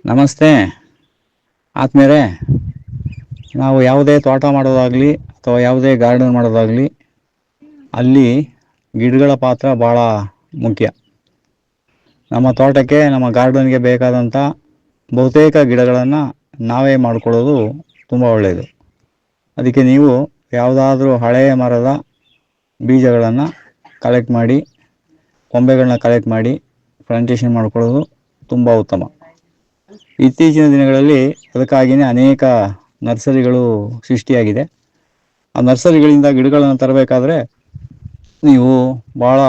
ನಮಸ್ತೆ ಆತ್ಮೇರೆ. ನಾವು ಯಾವುದೇ ತೋಟ ಮಾಡೋದಾಗಲಿ ಅಥವಾ ಯಾವುದೇ ಗಾರ್ಡನ್ ಮಾಡೋದಾಗಲಿ ಅಲ್ಲಿ ಗಿಡಗಳ ಪಾತ್ರ ಭಾಳ ಮುಖ್ಯ. ನಮ್ಮ ತೋಟಕ್ಕೆ ನಮ್ಮ ಗಾರ್ಡನ್ಗೆ ಬೇಕಾದಂಥ ಬಹುತೇಕ ಗಿಡಗಳನ್ನು ನಾವೇ ಮಾಡಿಕೊಳ್ಳೋದು ತುಂಬ ಒಳ್ಳೆಯದು. ಅದಕ್ಕೆ ನೀವು ಯಾವುದಾದ್ರೂ ಹಳೆಯ ಮರದ ಬೀಜಗಳನ್ನು ಕಲೆಕ್ಟ್ ಮಾಡಿ, ಕೊಂಬೆಗಳನ್ನ ಕಲೆಕ್ಟ್ ಮಾಡಿ ಪ್ಲಾಂಟೇಷನ್ ಮಾಡ್ಕೊಳ್ಳೋದು ತುಂಬ ಉತ್ತಮ. ಇತ್ತೀಚಿನ ದಿನಗಳಲ್ಲಿ ಅದಕ್ಕಾಗಿಯೇ ಅನೇಕ ನರ್ಸರಿಗಳು ಸೃಷ್ಟಿಯಾಗಿದೆ. ಆ ನರ್ಸರಿಗಳಿಂದ ಗಿಡಗಳನ್ನು ತರಬೇಕಾದ್ರೆ ನೀವು ಭಾಳ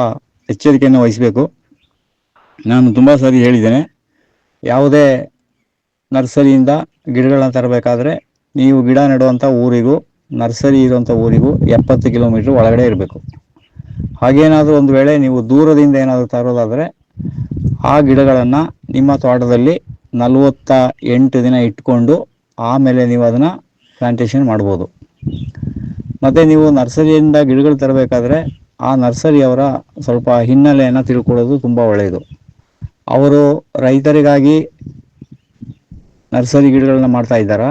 ಎಚ್ಚರಿಕೆಯನ್ನು ವಹಿಸಬೇಕು. ನಾನು ತುಂಬ ಸರಿ ಹೇಳಿದ್ದೇನೆ, ಯಾವುದೇ ನರ್ಸರಿಯಿಂದ ಗಿಡಗಳನ್ನ ತರಬೇಕಾದ್ರೆ ನೀವು ಗಿಡ ನೆಡುವಂಥ ಊರಿಗೂ ನರ್ಸರಿ ಇರುವಂಥ ಊರಿಗೂ 70 ಕಿಲೋಮೀಟ್ರ್ ಒಳಗಡೆ ಇರಬೇಕು. ಹಾಗೇನಾದರೂ ಒಂದು ವೇಳೆ ನೀವು ದೂರದಿಂದ ಏನಾದರೂ ತರೋದಾದರೆ ಆ ಗಿಡಗಳನ್ನು ನಿಮ್ಮ ತೋಟದಲ್ಲಿ 48 ದಿನ ಇಟ್ಕೊಂಡು ಆಮೇಲೆ ನೀವು ಅದನ್ನು ಪ್ಲಾಂಟೇಷನ್ ಮಾಡ್ಬೋದು. ಮತ್ತು ನೀವು ನರ್ಸರಿಯಿಂದ ಗಿಡಗಳು ತರಬೇಕಾದ್ರೆ ಆ ನರ್ಸರಿಯವರ ಸ್ವಲ್ಪ ಹಿನ್ನೆಲೆಯನ್ನು ತಿಳ್ಕೊಳ್ಳೋದು ತುಂಬ ಒಳ್ಳೆಯದು. ಅವರು ರೈತರಿಗಾಗಿ ನರ್ಸರಿ ಗಿಡಗಳನ್ನ ಮಾಡ್ತಾ ಇದ್ದಾರಾ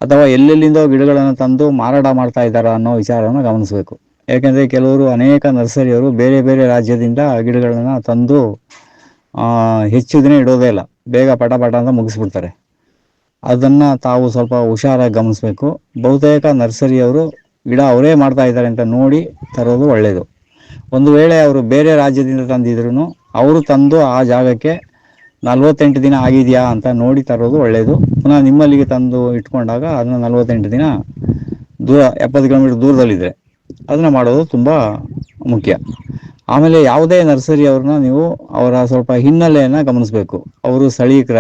ಅಥವಾ ಎಲ್ಲೆಲ್ಲಿಂದೋ ಗಿಡಗಳನ್ನು ತಂದು ಮಾರಾಟ ಮಾಡ್ತಾ ಇದ್ದಾರಾ ಅನ್ನೋ ವಿಚಾರವನ್ನು ಗಮನಿಸಬೇಕು. ಏಕೆಂದರೆ ಕೆಲವರು ಅನೇಕ ನರ್ಸರಿಯವರು ಬೇರೆ ಬೇರೆ ರಾಜ್ಯದಿಂದ ಗಿಡಗಳನ್ನು ತಂದು ಹೆಚ್ಚು ದಿನ ಇಡೋದೇ ಇಲ್ಲ, ಬೇಗ ಪಟ ಅಂತ ಮುಗಿಸ್ಬಿಡ್ತಾರೆ. ಅದನ್ನು ತಾವು ಸ್ವಲ್ಪ ಹುಷಾರಾಗಿ ಗಮನಿಸಬೇಕು. ಬಹುತೇಕ ನರ್ಸರಿಯವರು ಗಿಡ ಅವರೇ ಮಾಡ್ತಾ ಇದ್ದಾರೆ ಅಂತ ನೋಡಿ ತರೋದು ಒಳ್ಳೆಯದು. ಒಂದು ವೇಳೆ ಅವರು ಬೇರೆ ರಾಜ್ಯದಿಂದ ತಂದಿದ್ರು ಅವರು ತಂದು ಆ ಜಾಗಕ್ಕೆ 48 ದಿನ ಆಗಿದೆಯಾ ಅಂತ ನೋಡಿ ತರೋದು ಒಳ್ಳೆಯದು. ಪುನಃ ನಿಮ್ಮಲ್ಲಿಗೆ ತಂದು ಇಟ್ಕೊಂಡಾಗ ಅದನ್ನು 48 ದಿನ ದೂರ 70 ಕಿಲೋಮೀಟ್ರ್ ದೂರದಲ್ಲಿದ್ದರೆ ಅದನ್ನು ಮಾಡೋದು ತುಂಬ ಮುಖ್ಯ. ಆಮೇಲೆ ಯಾವುದೇ ನರ್ಸರಿಯವ್ರನ್ನ ನೀವು ಅವರ ಸ್ವಲ್ಪ ಹಿನ್ನೆಲೆಯನ್ನು ಗಮನಿಸಬೇಕು. ಅವರು ಸ್ಥಳೀಕರ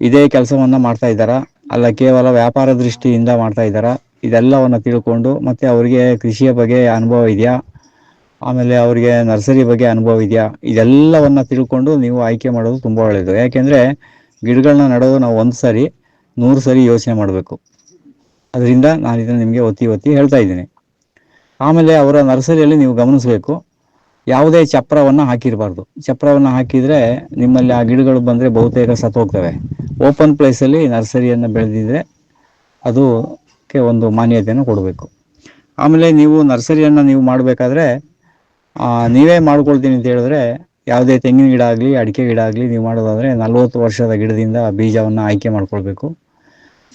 ಇದೇ ಕೆಲಸವನ್ನು ಮಾಡ್ತಾ ಇದ್ದಾರಾ ಅಲ್ಲ ಕೇವಲ ವ್ಯಾಪಾರ ದೃಷ್ಟಿಯಿಂದ ಮಾಡ್ತಾ ಇದ್ದಾರಾ, ಇದೆಲ್ಲವನ್ನು ತಿಳ್ಕೊಂಡು ಮತ್ತು ಅವರಿಗೆ ಕೃಷಿಯ ಬಗ್ಗೆ ಅನುಭವ ಇದೆಯಾ, ಆಮೇಲೆ ಅವರಿಗೆ ನರ್ಸರಿ ಬಗ್ಗೆ ಅನುಭವ ಇದೆಯಾ, ಇದೆಲ್ಲವನ್ನು ತಿಳ್ಕೊಂಡು ನೀವು ಆಯ್ಕೆ ಮಾಡೋದು ತುಂಬ ಒಳ್ಳೆಯದು. ಯಾಕೆಂದರೆ ಗಿಡಗಳನ್ನ ನೆಡೋದು ನಾವು 1 ಸರಿ 100 ಸರಿ ಯೋಚನೆ ಮಾಡಬೇಕು. ಅದರಿಂದ ನಾನು ಇದನ್ನು ನಿಮಗೆ ಒತ್ತಿ ಹೇಳ್ತಾ ಇದ್ದೀನಿ. ಆಮೇಲೆ ಅವರ ನರ್ಸರಿಯಲ್ಲಿ ನೀವು ಗಮನಿಸಬೇಕು, ಯಾವುದೇ ಚಪ್ರವನ್ನು ಹಾಕಿರಬಾರ್ದು. ಚಪ್ರವನ್ನು ಹಾಕಿದರೆ ನಿಮ್ಮಲ್ಲಿ ಆ ಗಿಡಗಳು ಬಂದರೆ ಬಹುತೇಕ ಸತ್ತೋಗ್ತವೆ. ಓಪನ್ ಪ್ಲೇಸಲ್ಲಿ ನರ್ಸರಿಯನ್ನು ಬೆಳೆದಿದ್ರೆ ಅದಕ್ಕೆ ಒಂದು ಮಾನ್ಯತೆಯನ್ನು ಕೊಡಬೇಕು. ಆಮೇಲೆ ನೀವು ನರ್ಸರಿಯನ್ನು ನೀವು ಮಾಡಬೇಕಾದ್ರೆ ನೀವೇ ಮಾಡ್ಕೊಳ್ತೀನಿ ಅಂತ ಹೇಳಿದ್ರೆ ಯಾವುದೇ ತೆಂಗಿನ ಗಿಡ ಆಗಲಿ ಅಡಿಕೆ ಗಿಡ ಆಗಲಿ ನೀವು ಮಾಡೋದಾದರೆ 40 ವರ್ಷದ ಗಿಡದಿಂದ ಬೀಜವನ್ನು ಆಯ್ಕೆ ಮಾಡ್ಕೊಳ್ಬೇಕು.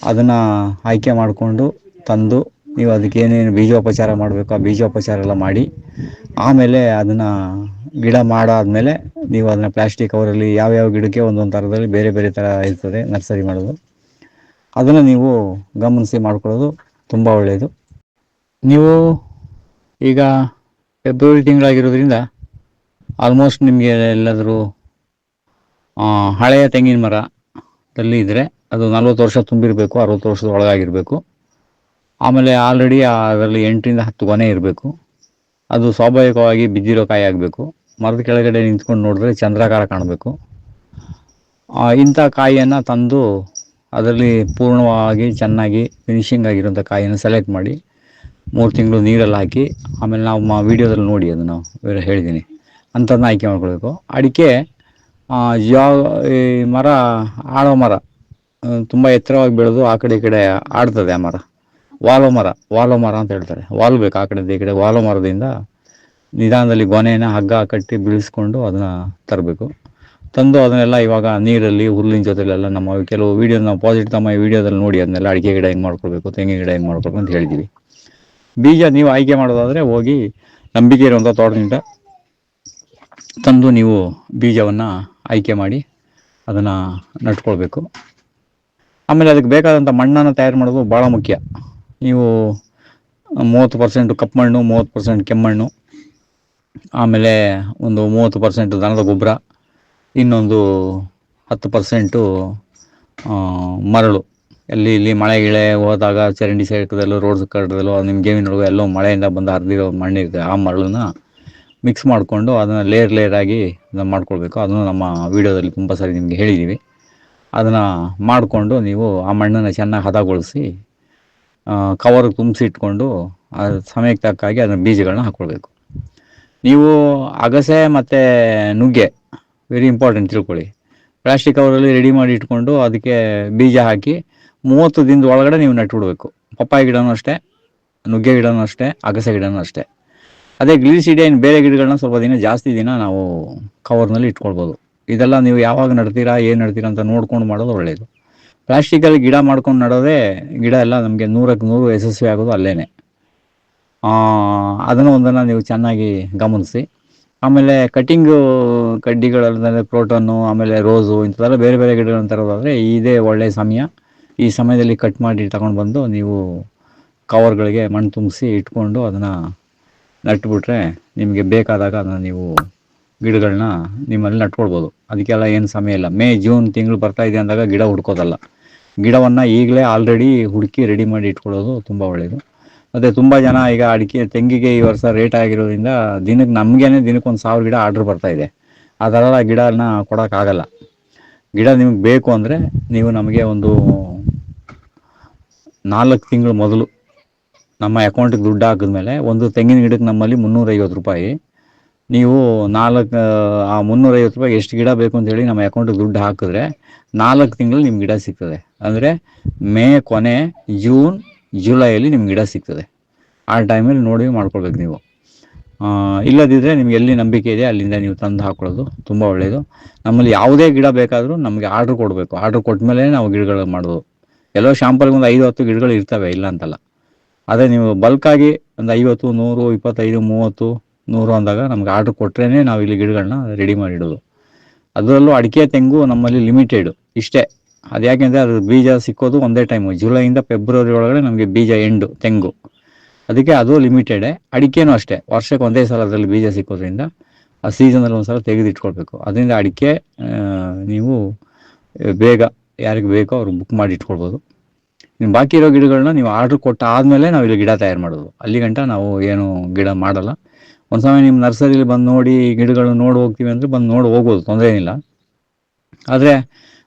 ಅದನ್ನು ಆಯ್ಕೆ ಮಾಡಿಕೊಂಡು ತಂದು ನೀವು ಅದಕ್ಕೆ ಏನೇನು ಬೀಜೋಪಚಾರ ಮಾಡಬೇಕು ಆ ಬೀಜೋಪಚಾರ ಎಲ್ಲ ಮಾಡಿ ಆಮೇಲೆ ಅದನ್ನು ಗಿಡ ಮಾಡಾದಮೇಲೆ ನೀವು ಅದನ್ನು ಪ್ಲಾಸ್ಟಿಕ್ ಕವರಲ್ಲಿ ಯಾವ್ಯಾವ ಗಿಡಕ್ಕೆ ಒಂದೊಂದು ಥರದಲ್ಲಿ ಬೇರೆ ಬೇರೆ ಥರ ಇರ್ತದೆ ನರ್ಸರಿ ಮಾಡೋದು. ಅದನ್ನು ನೀವು ಗಮನಿಸಿ ಮಾಡ್ಕೊಳ್ಳೋದು ತುಂಬ ಒಳ್ಳೆಯದು. ನೀವು ಈಗ ಫೆಬ್ರವರಿ ತಿಂಗಳಾಗಿರೋದ್ರಿಂದ ಆಲ್ಮೋಸ್ಟ್ ನಿಮಗೆ ಎಲ್ಲಾದರೂ ಹಳೆಯ ತೆಂಗಿನ ಮರದಲ್ಲಿ ಇದ್ದರೆ ಅದು 40 ವರ್ಷ ತುಂಬಿರಬೇಕು, 60 ವರ್ಷದ ಒಳಗಾಗಿರಬೇಕು. ಆಮೇಲೆ ಆಲ್ರೆಡಿ ಅದರಲ್ಲಿ 8 ರಿಂದ 10 ಗೊನೆ ಇರಬೇಕು. ಅದು ಸ್ವಾಭಾವಿಕವಾಗಿ ಬಿದ್ದಿರೋ ಕಾಯಿ ಆಗಬೇಕು. ಮರದ ಕೆಳಗಡೆ ನಿಂತ್ಕೊಂಡು ನೋಡಿದ್ರೆ ಚಂದ್ರಾಕಾರ ಕಾಣಬೇಕು. ಇಂಥ ಕಾಯಿಯನ್ನು ತಂದು ಅದರಲ್ಲಿ ಪೂರ್ಣವಾಗಿ ಚೆನ್ನಾಗಿ ಫಿನಿಷಿಂಗ್ ಆಗಿರೋಂಥ ಕಾಯಿಯನ್ನು ಸೆಲೆಕ್ಟ್ ಮಾಡಿ 3 ತಿಂಗಳು ನೀರಲ್ಲಿ ಹಾಕಿ ಆಮೇಲೆ ನಾವು ವೀಡಿಯೋದಲ್ಲಿ ನೋಡಿ ಅದನ್ನು ಹೇಳಿದ್ದೀನಿ ಅಂಥದ್ದನ್ನ ಆಯ್ಕೆ ಮಾಡ್ಕೊಳ್ಬೇಕು. ಅಡಿಕೆ ಈ ಮರ ಆಳೋ ಮರ ತುಂಬ ಎತ್ತರವಾಗಿ ಬೆಳೆದು ಆ ಕಡೆ ಈ ಕಡೆ ಆಡ್ತದೆ. ಆ ಮರ ವಾಲೋ ಮರ ಅಂತ ಹೇಳ್ತಾರೆ. ವಾಲ್ಬೇಕು ಆ ಕಡೆ ಈ ಕಡೆ. ವಾಲೋ ಮರದಿಂದ ನಿಧಾನದಲ್ಲಿ ಗೊನೆಯನ್ನು ಹಗ್ಗ ಕಟ್ಟಿ ಬೀಳಿಸ್ಕೊಂಡು ಅದನ್ನು ತರಬೇಕು. ತಂದು ಅದನ್ನೆಲ್ಲ ಇವಾಗ ನೀರಲ್ಲಿ ಹುಲ್ಲಿನ ಜೊತೆಲೆಲ್ಲ ನಮ್ಮ ಕೆಲವು ವೀಡಿಯೋ ನಾವು ತಮ್ಮ ವೀಡಿಯೋದಲ್ಲಿ ನೋಡಿ ಅದನ್ನೆಲ್ಲ ಅಡಿಕೆ ಗಿಡ ಹೆಂಗೆ ಮಾಡ್ಕೊಳ್ಬೇಕು, ತೆಂಗಿನ ಗಿಡ ಹೆಂಗೆ ಮಾಡ್ಕೊಳ್ಬೇಕು ಅಂತ ಹೇಳಿದ್ದೀವಿ. ಬೀಜ ನೀವು ಆಯ್ಕೆ ಮಾಡೋದಾದರೆ ಹೋಗಿ ನಂಬಿಕೆ ಇರುವಂಥ ತೋಟದಿಂದ ತಂದು ನೀವು ಬೀಜವನ್ನು ಆಯ್ಕೆ ಮಾಡಿ ಅದನ್ನು ನಟ್ಕೊಳ್ಬೇಕು. ಆಮೇಲೆ ಅದಕ್ಕೆ ಬೇಕಾದಂಥ ಮಣ್ಣನ್ನು ತಯಾರು ಮಾಡೋದು ಭಾಳ ಮುಖ್ಯ. ನೀವು 30% ಕಪ್ಪು ಮಣ್ಣು, 30% ಕೆಮ್ಮಣ್ಣು, ಆಮೇಲೆ ಒಂದು 30% ದನದ ಗೊಬ್ಬರ, ಇನ್ನೊಂದು 10% ಮರಳು. ಇಲ್ಲಿ ಮಳೆ ಗಿಳೆ ಹೋದಾಗ ಚರಂಡಿ ಸೈಡ್ದಲ್ಲೂ ರೋಡ್ ಕಡ್ದಲ್ಲೂ ನಿಮ್ಮ ಗೇವಿನೊಳಗೂ ಎಲ್ಲೋ ಮಳೆಯಿಂದ ಬಂದು ಹರಿದಿರೋ ಮಣ್ಣಿರುತ್ತೆ. ಆ ಮರಳನ್ನ ಮಿಕ್ಸ್ ಮಾಡಿಕೊಂಡು ಅದನ್ನು ಲೇಯರ್ ಆಗಿ ಅದನ್ನು ಮಾಡ್ಕೊಳ್ಬೇಕು. ಅದನ್ನು ನಮ್ಮ ವೀಡಿಯೋದಲ್ಲಿ ತುಂಬ ಸಾರಿ ನಿಮಗೆ ಹೇಳಿದ್ದೀವಿ. ಅದನ್ನು ಮಾಡಿಕೊಂಡು ನೀವು ಆ ಮಣ್ಣನ್ನು ಚೆನ್ನಾಗಿ ಹದಗೊಳಿಸಿ ಕವರ್ಗೆ ತುಂಬಿಸಿ ಇಟ್ಕೊಂಡು ಆ ಸಮಯಕ್ಕೆ ತಕ್ಕಾಗಿ ಅದನ್ನು ಬೀಜಗಳನ್ನ ಹಾಕ್ಕೊಳ್ಬೇಕು. ನೀವು ಅಗಸೆ ಮತ್ತು ನುಗ್ಗೆ ವೆರಿ ಇಂಪಾರ್ಟೆಂಟ್ ತಿಳ್ಕೊಳ್ಳಿ. ಪ್ಲಾಸ್ಟಿಕ್ ಕವರಲ್ಲಿ ರೆಡಿ ಮಾಡಿ ಇಟ್ಕೊಂಡು ಅದಕ್ಕೆ ಬೀಜ ಹಾಕಿ 30 ದಿನದ ಒಳಗಡೆ ನೀವು ನಟ್ಬಿಡ್ಬೇಕು. ಪಪ್ಪಾಯ ಗಿಡನೂ ಅಷ್ಟೇ, ನುಗ್ಗೆ ಗಿಡನೂ ಅಷ್ಟೇ, ಅಗಸೆ ಗಿಡನೂ ಅಷ್ಟೇ. ಅದೇ ಗ್ಲಿಸಿಡಿಯನ್ ಬೇರೆ ಗಿಡಗಳನ್ನ ಸ್ವಲ್ಪ ದಿನ ಜಾಸ್ತಿ ದಿನ ನಾವು ಕವರ್ನಲ್ಲಿ ಇಟ್ಕೊಳ್ಬೋದು. ಇದೆಲ್ಲ ನೀವು ಯಾವಾಗ ನಡ್ತೀರಾ, ಏನು ನಡ್ತೀರಾ ಅಂತ ನೋಡ್ಕೊಂಡು ಮಾಡೋದು ಒಳ್ಳೆಯದು. ಪ್ಲಾಸ್ಟಿಕಲ್ಲಿ ಗಿಡ ಮಾಡ್ಕೊಂಡು ನಡೋದೇ ಗಿಡ ಎಲ್ಲ ನಮಗೆ 100ಕ್ಕೆ 100 ಯಶಸ್ವಿ ಆಗೋದು ಅಲ್ಲೇ. ಅದನ್ನು ಒಂದನ್ನು ನೀವು ಚೆನ್ನಾಗಿ ಗಮನಿಸಿ. ಆಮೇಲೆ ಕಟ್ಟಿಂಗು ಕಡ್ಡಿಗಳಲ್ಲದೆ ಪ್ರೋಟನ್ನು, ಆಮೇಲೆ ರೋಸು ಇಂಥದ್ದೆಲ್ಲ ಬೇರೆ ಬೇರೆ ಗಿಡಗಳನ್ನ ತರೋದಾದರೆ ಇದೇ ಒಳ್ಳೆಯ ಸಮಯ. ಈ ಸಮಯದಲ್ಲಿ ಕಟ್ ಮಾಡಿ ತಗೊಂಡು ಬಂದು ನೀವು ಕವರ್ಗಳಿಗೆ ಮಣ್ಣು ತುಂಬಿಸಿ ಇಟ್ಕೊಂಡು ಅದನ್ನು ನಟ್ಬಿಟ್ರೆ ನಿಮಗೆ ಬೇಕಾದಾಗ ಅದನ್ನು ನೀವು ಗಿಡಗಳನ್ನ ನಿಮ್ಮಲ್ಲಿ ನಟ್ಕೊಳ್ಬೋದು. ಅದಕ್ಕೆಲ್ಲ ಏನು ಸಮಯ ಇಲ್ಲ. ಮೇ ಜೂನ್ ತಿಂಗಳು ಬರ್ತಾಯಿದೆ ಅಂದಾಗ ಗಿಡ ಹುಡ್ಕೋದಲ್ಲ, ಗಿಡವನ್ನು ಈಗಲೇ ಆಲ್ರೆಡಿ ಹುಡುಕಿ ರೆಡಿ ಮಾಡಿ ಇಟ್ಕೊಳ್ಳೋದು ತುಂಬ ಒಳ್ಳೆಯದು. ಮತ್ತು ತುಂಬ ಜನ ಈಗ ತೆಂಗಿಗೆ ಈ ವರ್ಷ ರೇಟ್ ಆಗಿರೋದ್ರಿಂದ ದಿನಕ್ಕೆ 1,000 ಗಿಡ ಆರ್ಡ್ರ್ ಬರ್ತಾಯಿದೆ. ಆ ಥರ ಗಿಡನ ಕೊಡೋಕ್ಕಾಗಲ್ಲ. ಗಿಡ ನಿಮಗೆ ಬೇಕು ಅಂದರೆ ನೀವು ನಮಗೆ ಒಂದು 4 ತಿಂಗಳು ಮೊದಲು ನಮ್ಮ ಅಕೌಂಟಿಗೆ ದುಡ್ಡು ಹಾಕಿದ್ಮೇಲೆ ಒಂದು ತೆಂಗಿನ ಗಿಡಕ್ಕೆ ನಮ್ಮಲ್ಲಿ 350 ರೂಪಾಯಿ. ನೀವು ಆ 350 ರೂಪಾಯಿ ಎಷ್ಟು ಗಿಡ ಬೇಕು ಅಂತೇಳಿ ನಮ್ಮ ಅಕೌಂಟಿಗೆ ದುಡ್ಡು ಹಾಕಿದ್ರೆ 4 ತಿಂಗಳು ನಿಮ್ಮ ಗಿಡ ಸಿಗ್ತದೆ. ಅಂದರೆ ಮೇ ಕೊನೆ, ಜೂನ್, ಜುಲೈಯಲ್ಲಿ ನಿಮ್ಮ ಗಿಡ ಸಿಗ್ತದೆ. ಆ ಟೈಮಲ್ಲಿ ನೋಡಿ ಮಾಡ್ಕೊಳ್ಬೇಕು ನೀವು. ಇಲ್ಲದಿದ್ದರೆ ನಿಮ್ಗೆ ಎಲ್ಲಿ ನಂಬಿಕೆ ಇದೆ ಅಲ್ಲಿಂದ ನೀವು ತಂದು ಹಾಕ್ಕೊಳ್ಳೋದು ತುಂಬ ಒಳ್ಳೆಯದು. ನಮ್ಮಲ್ಲಿ ಯಾವುದೇ ಗಿಡ ಬೇಕಾದರೂ ನಮಗೆ ಆರ್ಡ್ರ್ ಕೊಡಬೇಕು. ಆರ್ಡ್ರ್ ಕೊಟ್ಟ ಮೇಲೆ ನಾವು ಗಿಡಗಳು ಮಾಡೋದು. ಎಲ್ಲೋ ಶಾಂಪಲ್ಗೆ ಒಂದು 5-10 ಗಿಡಗಳು ಇರ್ತವೆ, ಇಲ್ಲ ಅಂತಲ್ಲ. ಅದೇ ನೀವು ಬಲ್ಕಾಗಿ ಒಂದು 50, 100, 25, 30, 100 ಅಂದಾಗ ನಮ್ಗೆ ಆರ್ಡ್ರ್ ಕೊಟ್ಟರೆ ನಾವು ಇಲ್ಲಿ ಗಿಡಗಳನ್ನ ರೆಡಿ ಮಾಡಿಡೋದು. ಅದರಲ್ಲೂ ಅಡಿಕೆ ತೆಂಗು ನಮ್ಮಲ್ಲಿ ಲಿಮಿಟೆಡ್ ಇಷ್ಟೇ. ಅದು ಯಾಕೆಂದರೆ ಅದು ಬೀಜ ಸಿಕ್ಕೋದು ಒಂದೇ ಟೈಮು, ಜುಲೈಯಿಂದ ಫೆಬ್ರವರಿ ಒಳಗಡೆ ನಮಗೆ ಬೀಜ ತೆಂಗು. ಅದಕ್ಕೆ ಅದು ಲಿಮಿಟೆಡೇ. ಅಡಿಕೆನೂ ಅಷ್ಟೇ, ವರ್ಷಕ್ಕೆ ಒಂದೇ ಸಲ ಅದರಲ್ಲಿ ಬೀಜ ಸಿಕ್ಕೋದ್ರಿಂದ ಆ ಸೀಸನಲ್ಲಿ ಒಂದು ಸಲ ತೆಗೆದಿಟ್ಕೊಳ್ಬೇಕು. ಅದರಿಂದ ಅಡಿಕೆ ನೀವು ಬೇಗ ಯಾರಿಗೆ ಬೇಕೋ ಅವ್ರು ಬುಕ್ ಮಾಡಿ ಇಟ್ಕೊಳ್ಬೋದು. ನಿಮ್ಮ ಬಾಕಿ ಇರೋ ಗಿಡಗಳನ್ನ ನೀವು ಆರ್ಡ್ರ್ ಕೊಟ್ಟ ಆದಮೇಲೆ ನಾವು ಇಲ್ಲಿ ಗಿಡ ತಯಾರು ಮಾಡೋದು. ಅಲ್ಲಿ ಗಂಟ ನಾವು ಏನು ಗಿಡ ಮಾಡಲ್ಲ. ಒಂದು ಸಮಯ ನಿಮ್ಮ ನರ್ಸರಿಲಿ ಬಂದು ನೋಡಿ ಗಿಡಗಳು ನೋಡಿ ಹೋಗ್ತೀವಿ ಅಂದರೆ ಬಂದು ನೋಡಿ ಹೋಗ್ಬೋದು, ತೊಂದರೆ ಏನಿಲ್ಲ. ಆದರೆ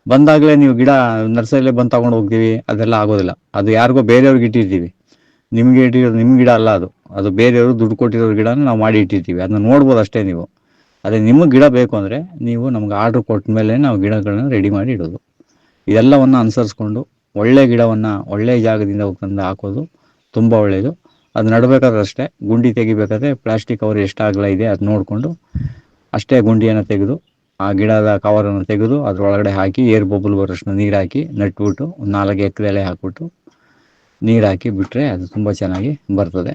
ಬಂದಾಗಲೇ ನೀವು ಗಿಡ ನರ್ಸರಿಲೇ ಬಂದು ತೊಗೊಂಡು ಹೋಗ್ತೀವಿ ಅದೆಲ್ಲ ಆಗೋದಿಲ್ಲ. ಅದು ಯಾರಿಗೋ ಬೇರೆಯವ್ರಿಗೆ ಇಟ್ಟಿರ್ತೀವಿ, ನಿಮಗೆ ಇಟ್ಟಿರೋದು ನಿಮ್ಮ ಗಿಡ ಅಲ್ಲ ಅದು ಬೇರೆಯವರು ದುಡ್ಡು ಕೊಟ್ಟಿರೋ ಗಿಡನ ನಾವು ಮಾಡಿ ಇಟ್ಟಿರ್ತೀವಿ. ಅದನ್ನ ನೋಡ್ಬೋದು ಅಷ್ಟೇ ನೀವು. ಅದೇ ನಿಮಗೆ ಗಿಡ ಬೇಕು ಅಂದರೆ ನೀವು ನಮ್ಗೆ ಆರ್ಡ್ರ್ ಕೊಟ್ಟ ಮೇಲೆ ನಾವು ಗಿಡಗಳನ್ನ ರೆಡಿ ಮಾಡಿ ಇಡೋದು. ಇದೆಲ್ಲವನ್ನು ಅನುಸರಿಸ್ಕೊಂಡು ಒಳ್ಳೆಯ ಗಿಡವನ್ನು ಒಳ್ಳೆಯ ಜಾಗದಿಂದ ತಂದು ಹಾಕೋದು ತುಂಬ ಒಳ್ಳೆಯದು. ಅದು ನಡಬೇಕಾದ್ರೆ ಅಷ್ಟೇ, ಗುಂಡಿ ತೆಗಿಬೇಕಾದ್ರೆ ಪ್ಲಾಸ್ಟಿಕ್ ಕವರ್ ಎಷ್ಟು ಅಗಲ ಇದೆ ಅದು ನೋಡಿಕೊಂಡು ಅಷ್ಟೇ ಗುಂಡಿಯನ್ನು ತೆಗೆದು ಆ ಗಿಡದ ಕವರನ್ನು ತೆಗೆದು ಅದರೊಳಗಡೆ ಹಾಕಿ ಏರ್ ಬಬಲ್ ಬರೋಷ್ಟು ನೀರು ಹಾಕಿ ನಟ್ಬಿಟ್ಟು 4 ಎಕ್ಕರೆ ಹಾಕ್ಬಿಟ್ಟು ನೀರು ಹಾಕಿ ಬಿಟ್ಟರೆ ಅದು ತುಂಬ ಚೆನ್ನಾಗಿ ಬರ್ತದೆ.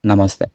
ನಮಸ್ತೆ.